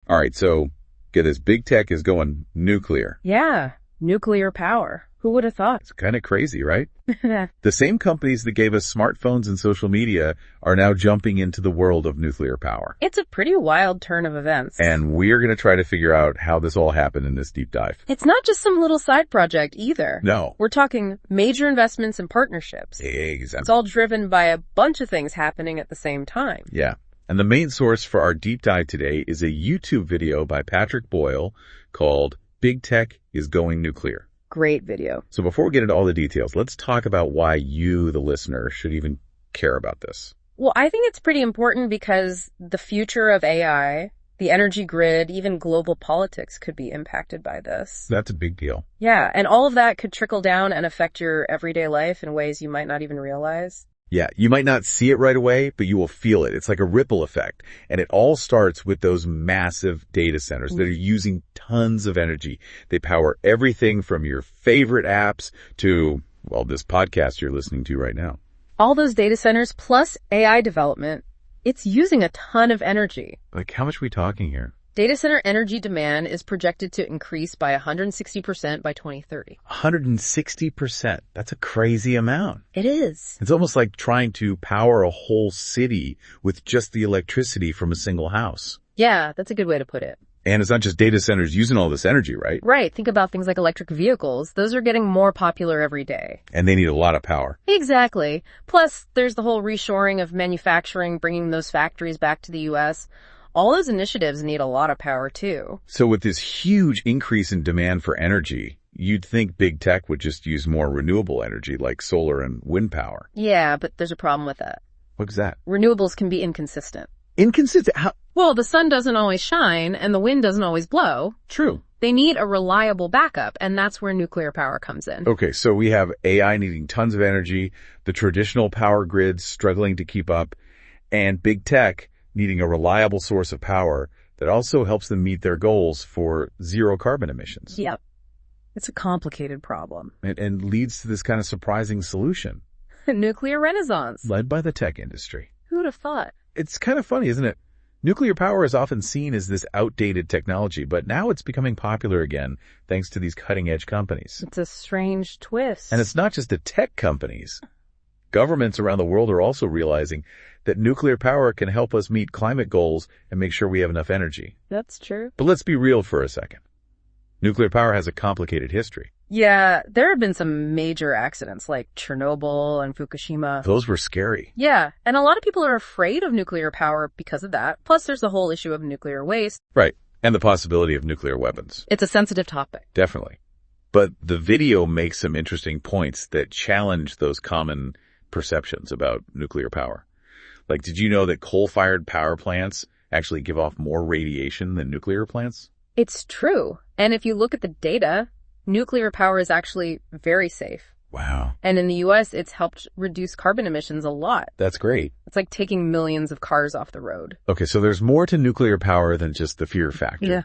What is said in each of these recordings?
All right, so get this. Big tech is going nuclear. Yeah, nuclear power. Who would have thought? It's kind of crazy, right? The same companies that gave us smartphones and social media are now jumping into the world of nuclear power. It's a pretty wild turn of events. And we're going to try to figure out how this all happened in this deep dive. It's not just some little side project either. No. We're talking major investments and partnerships. Exactly. It's all driven by a bunch of things happening at the same time. Yeah. And the main source for our deep dive today is a YouTube video by Patrick Boyle called Big Tech is Going Nuclear. Great video. So before we get into all the details, let's talk about why you, the listener, should even care about this. Well, I think it's pretty important because the future of AI, the energy grid, even global politics could be impacted by this. That's a big deal. Yeah, and all of that could trickle down and affect your everyday life in ways you might not even realize. Yeah, you might not see it right away, but you will feel it. It's like a ripple effect. And it all starts with those massive data centers that are using tons of energy. They power everything from your favorite apps to, well, this podcast you're listening to right now. All those data centers plus AI development, it's using a ton of energy. Like, how much are we talking here? Data center energy demand is projected to increase by 160% by 2030. 160%. That's a crazy amount. It is. It's almost like trying to power a whole city with just the electricity from a single house. Yeah, that's a good way to put it. And it's not just data centers using all this energy, right? Right. Think about things like electric vehicles. Those are getting more popular every day. And they need a lot of power. Exactly. Plus, there's the whole reshoring of manufacturing, bringing those factories back to the U.S. All those initiatives need a lot of power, too. So with this huge increase in demand for energy, you'd think big tech would just use more renewable energy like solar and wind power. Yeah, but there's a problem with that. What's that? Renewables can be inconsistent. Inconsistent? How? Well, the sun doesn't always shine and the wind doesn't always blow. True. They need a reliable backup, and that's where nuclear power comes in. Okay, so we have AI needing tons of energy, the traditional power grids struggling to keep up, and big tech needing a reliable source of power that also helps them meet their goals for zero carbon emissions. Yep. It's a complicated problem. And leads to this kind of surprising solution. Nuclear renaissance. Led by the tech industry. Who would have thought? It's kind of funny, isn't it? Nuclear power is often seen as this outdated technology, but now it's becoming popular again thanks to these cutting-edge companies. It's a strange twist. And it's not just the tech companies. Governments around the world are also realizing that nuclear power can help us meet climate goals and make sure we have enough energy. That's true. But let's be real for a second. Nuclear power has a complicated history. Yeah, there have been some major accidents like Chernobyl and Fukushima. Those were scary. Yeah, and a lot of people are afraid of nuclear power because of that. Plus, there's the whole issue of nuclear waste. Right, and the possibility of nuclear weapons. It's a sensitive topic. Definitely. But the video makes some interesting points that challenge those common perceptions about nuclear power. Like, did you know that coal-fired power plants actually give off more radiation than nuclear plants? It's true. And if you look at the data, nuclear power is actually very safe. Wow. And in the U.S., it's helped reduce carbon emissions a lot. That's great. It's like taking millions of cars off the road. Okay, so there's more to nuclear power than just the fear factor. Yeah.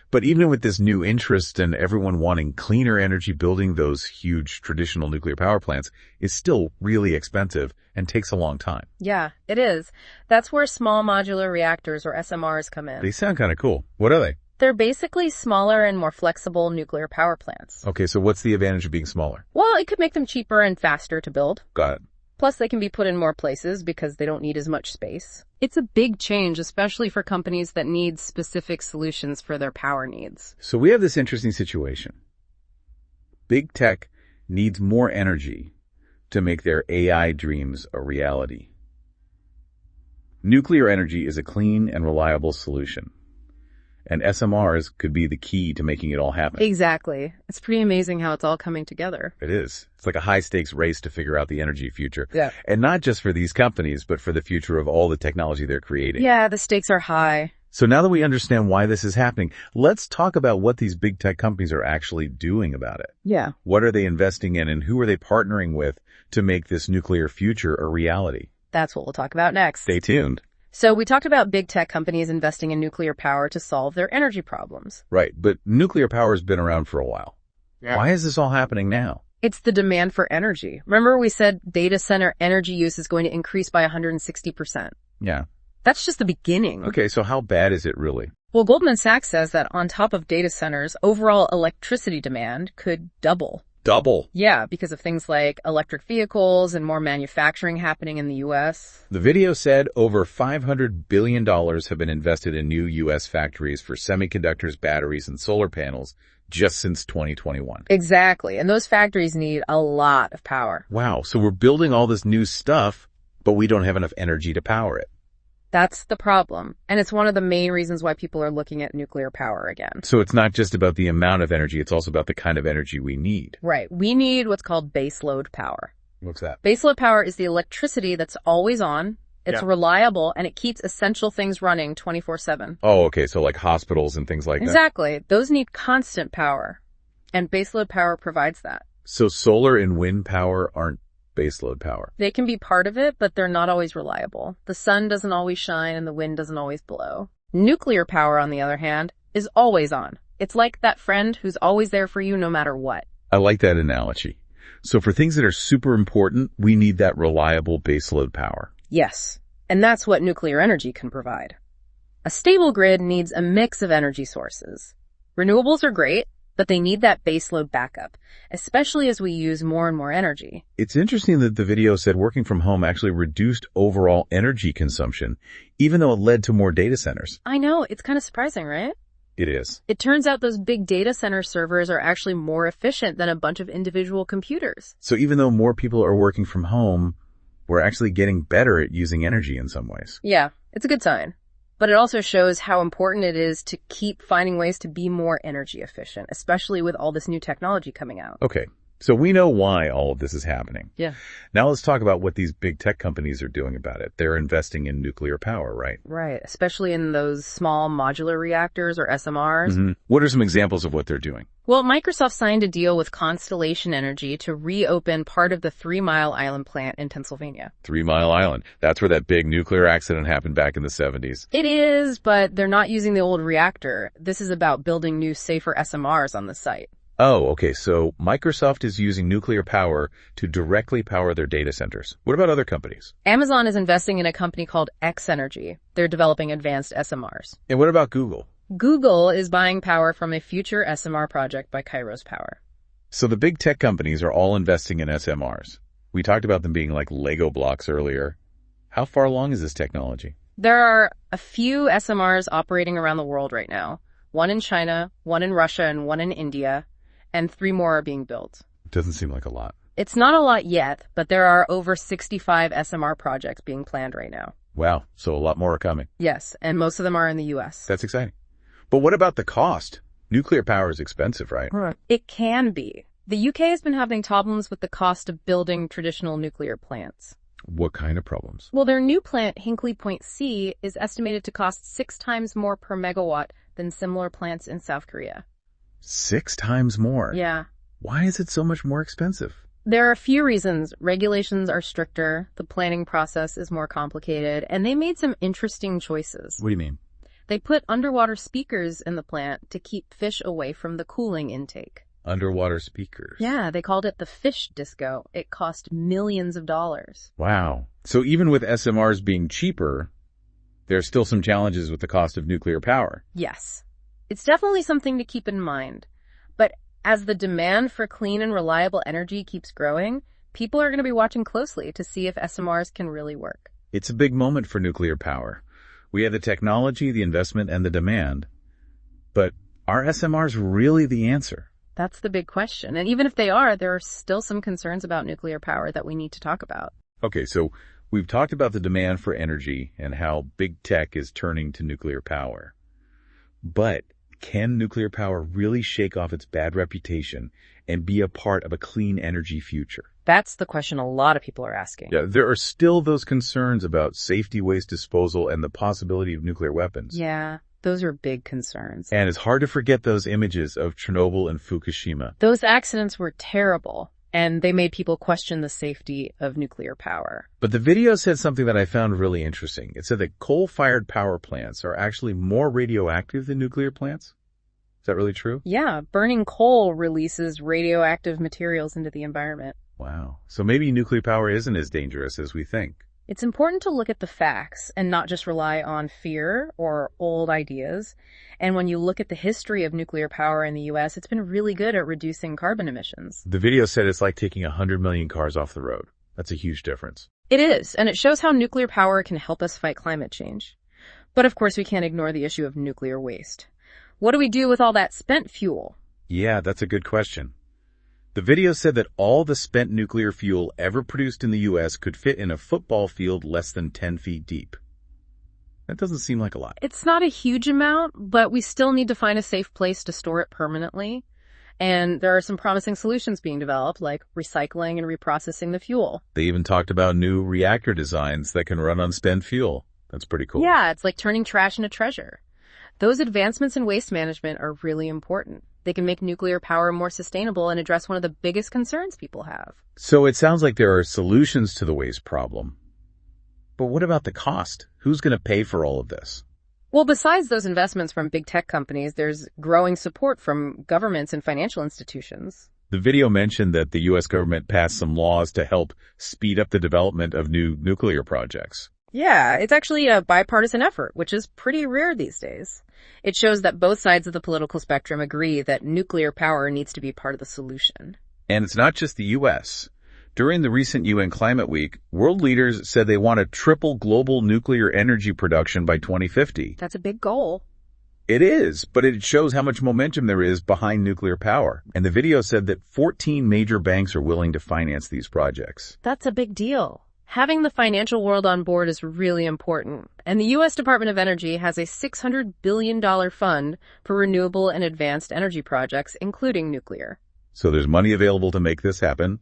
But even with this new interest and everyone wanting cleaner energy, building those huge traditional nuclear power plants is still really expensive and takes a long time. Yeah, it is. That's where small modular reactors, or SMRs, come in. They sound kind of cool. What are they? They're basically smaller and more flexible nuclear power plants. Okay, so what's the advantage of being smaller? Well, it could make them cheaper and faster to build. Got it. Plus, they can be put in more places because they don't need as much space. It's a big change, especially for companies that need specific solutions for their power needs. So we have this interesting situation. Big tech needs more energy to make their AI dreams a reality. Nuclear energy is a clean and reliable solution. And SMRs could be the key to making it all happen. Exactly. It's pretty amazing how it's all coming together. It is. It's like a high-stakes race to figure out the energy future. Yeah. And not just for these companies, but for the future of all the technology they're creating. Yeah, the stakes are high. So now that we understand why this is happening, let's talk about what these big tech companies are actually doing about it. Yeah. What are they investing in and who are they partnering with to make this nuclear future a reality? That's what we'll talk about next. Stay tuned. So we talked about big tech companies investing in nuclear power to solve their energy problems. Right, but nuclear power has been around for a while. Yeah. Why is this all happening now? It's the demand for energy. Remember we said data center energy use is going to increase by 160%. Yeah. That's just the beginning. Okay, so how bad is it really? Well, Goldman Sachs says that on top of data centers, overall electricity demand could double. Double. Yeah, because of things like electric vehicles and more manufacturing happening in the U.S. The video said over $500 billion have been invested in new U.S. factories for semiconductors, batteries, and solar panels just since 2021. Exactly, and those factories need a lot of power. Wow, so we're building all this new stuff, but we don't have enough energy to power it. That's the problem, and it's one of the main reasons why people are looking at nuclear power again. So it's not just about the amount of energy, it's also about the kind of energy we need. Right. We need what's called baseload power. What's that? Baseload power is the electricity that's always on, it's reliable, and it keeps essential things running 24/7. Oh, okay, so like hospitals and things like that? Exactly. Those need constant power, and baseload power provides that. So solar and wind power aren't baseload power? They can be part of it, but they're not always reliable. The sun doesn't always shine and the wind doesn't always blow. Nuclear power, on the other hand, is always on. It's like that friend who's always there for you no matter what. I like that analogy. So for things that are super important, we need that reliable baseload power. Yes, and that's what nuclear energy can provide. A stable grid needs a mix of energy sources. Renewables are great, but they need that baseload backup, especially as we use more and more energy. It's interesting that the video said working from home actually reduced overall energy consumption, even though it led to more data centers. I know, it's kind of surprising, right? It is. It turns out those big data center servers are actually more efficient than a bunch of individual computers. So even though more people are working from home, we're actually getting better at using energy in some ways. Yeah, it's a good sign. But it also shows how important it is to keep finding ways to be more energy efficient, especially with all this new technology coming out. Okay, so we know why all of this is happening. Yeah. Now let's talk about what these big tech companies are doing about it. They're investing in nuclear power, right? Right, especially in those small modular reactors or SMRs. Mm-hmm. What are some examples of what they're doing? Well, Microsoft signed a deal with Constellation Energy to reopen part of the 3 Mile Island plant in Pennsylvania. 3 Mile Island. That's where that big nuclear accident happened back in the 70s. It is, but they're not using the old reactor. This is about building new, safer SMRs on the site. Oh, okay. So Microsoft is using nuclear power to directly power their data centers. What about other companies? Amazon is investing in a company called X Energy. They're developing advanced SMRs. And what about Google? Google is buying power from a future SMR project by Kairos Power. So the big tech companies are all investing in SMRs. We talked about them being like Lego blocks earlier. How far along is this technology? There are a few SMRs operating around the world right now. One in China, one in Russia, and one in India. And 3 more are being built. Doesn't seem like a lot. It's not a lot yet, but there are over 65 SMR projects being planned right now. Wow. So a lot more are coming. Yes, and most of them are in the U.S. That's exciting. But what about the cost? Nuclear power is expensive, right? It can be. The UK has been having problems with the cost of building traditional nuclear plants. What kind of problems? Well, their new plant, Hinkley Point C, is estimated to cost 6 times more per megawatt than similar plants in South Korea. 6 times more? Yeah. Why is it so much more expensive? There are a few reasons. Regulations are stricter, the planning process is more complicated, and they made some interesting choices. What do you mean? They put underwater speakers in the plant to keep fish away from the cooling intake. Underwater speakers? Yeah, they called it the fish disco. It cost millions of dollars. Wow. So even with SMRs being cheaper, there are still some challenges with the cost of nuclear power. Yes. It's definitely something to keep in mind. But as the demand for clean and reliable energy keeps growing, people are going to be watching closely to see if SMRs can really work. It's a big moment for nuclear power. We have the technology, the investment, and the demand. But are SMRs really the answer? That's the big question. And even if they are, there are still some concerns about nuclear power that we need to talk about. Okay, so we've talked about the demand for energy and how big tech is turning to nuclear power. But can nuclear power really shake off its bad reputation and be a part of a clean energy future? That's the question a lot of people are asking. Yeah, there are still those concerns about safety, waste disposal, and the possibility of nuclear weapons. Yeah, those are big concerns. And it's hard to forget those images of Chernobyl and Fukushima. Those accidents were terrible, and they made people question the safety of nuclear power. But the video said something that I found really interesting. It said that coal-fired power plants are actually more radioactive than nuclear plants. Is that really true? Yeah, burning coal releases radioactive materials into the environment. Wow. So maybe nuclear power isn't as dangerous as we think. It's important to look at the facts and not just rely on fear or old ideas. And when you look at the history of nuclear power in the US, it's been really good at reducing carbon emissions. The video said it's like taking 100 million cars off the road. That's a huge difference. It is, and it shows how nuclear power can help us fight climate change. But of course, we can't ignore the issue of nuclear waste. What do we do with all that spent fuel? Yeah, that's a good question. The video said that all the spent nuclear fuel ever produced in the U.S. could fit in a football field less than 10 feet deep. That doesn't seem like a lot. It's not a huge amount, but we still need to find a safe place to store it permanently. And there are some promising solutions being developed, like recycling and reprocessing the fuel. They even talked about new reactor designs that can run on spent fuel. That's pretty cool. Yeah, it's like turning trash into treasure. Those advancements in waste management are really important. They can make nuclear power more sustainable and address one of the biggest concerns people have. So it sounds like there are solutions to the waste problem. But what about the cost? Who's going to pay for all of this? Well, besides those investments from big tech companies, there's growing support from governments and financial institutions. The video mentioned that the U.S. government passed some laws to help speed up the development of new nuclear projects. Yeah, it's actually a bipartisan effort, which is pretty rare these days. It shows that both sides of the political spectrum agree that nuclear power needs to be part of the solution. And it's not just the U.S. During the recent UN Climate Week, world leaders said they want to triple global nuclear energy production by 2050. That's a big goal. It is, but it shows how much momentum there is behind nuclear power. And the video said that 14 major banks are willing to finance these projects. That's a big deal. Having the financial world on board is really important. And the U.S. Department of Energy has a $600 billion fund for renewable and advanced energy projects, including nuclear. So there's money available to make this happen.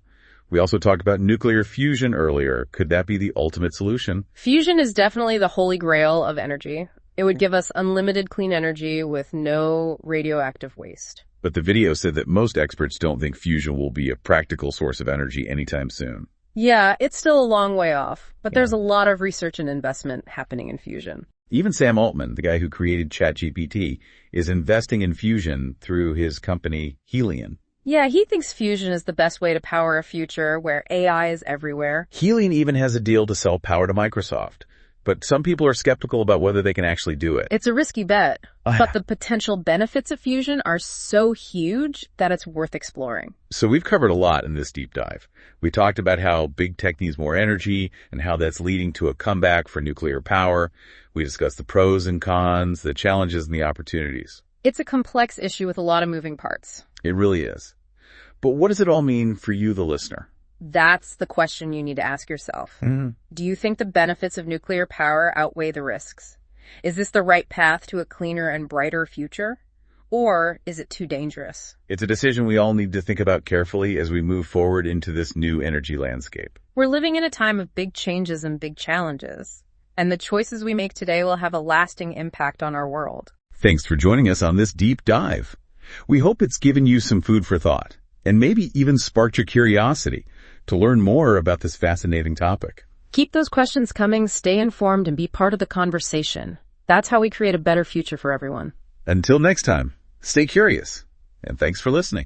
We also talked about nuclear fusion earlier. Could that be the ultimate solution? Fusion is definitely the holy grail of energy. It would give us unlimited clean energy with no radioactive waste. But the video said that most experts don't think fusion will be a practical source of energy anytime soon. Yeah, it's still a long way off, but there's a lot of research and investment happening in fusion. Even Sam Altman, the guy who created ChatGPT, is investing in fusion through his company Helion. Yeah, he thinks fusion is the best way to power a future where AI is everywhere. Helion even has a deal to sell power to Microsoft. But some people are skeptical about whether they can actually do it. It's a risky bet, but the potential benefits of fusion are so huge that it's worth exploring. So we've covered a lot in this deep dive. We talked about how big tech needs more energy and how that's leading to a comeback for nuclear power. We discussed the pros and cons, the challenges and the opportunities. It's a complex issue with a lot of moving parts. It really is. But what does it all mean for you, the listener? That's the question you need to ask yourself. Do you think the benefits of nuclear power outweigh the risks? Is this the right path to a cleaner and brighter future? Or is it too dangerous? It's a decision we all need to think about carefully as we move forward into this new energy landscape. We're living in a time of big changes and big challenges, and the choices we make today will have a lasting impact on our world. Thanks for joining us on this deep dive. We hope it's given you some food for thought, and maybe even sparked your curiosity to learn more about this fascinating topic. Keep those questions coming, stay informed, and be part of the conversation. That's how we create a better future for everyone. Until next time, stay curious, and thanks for listening.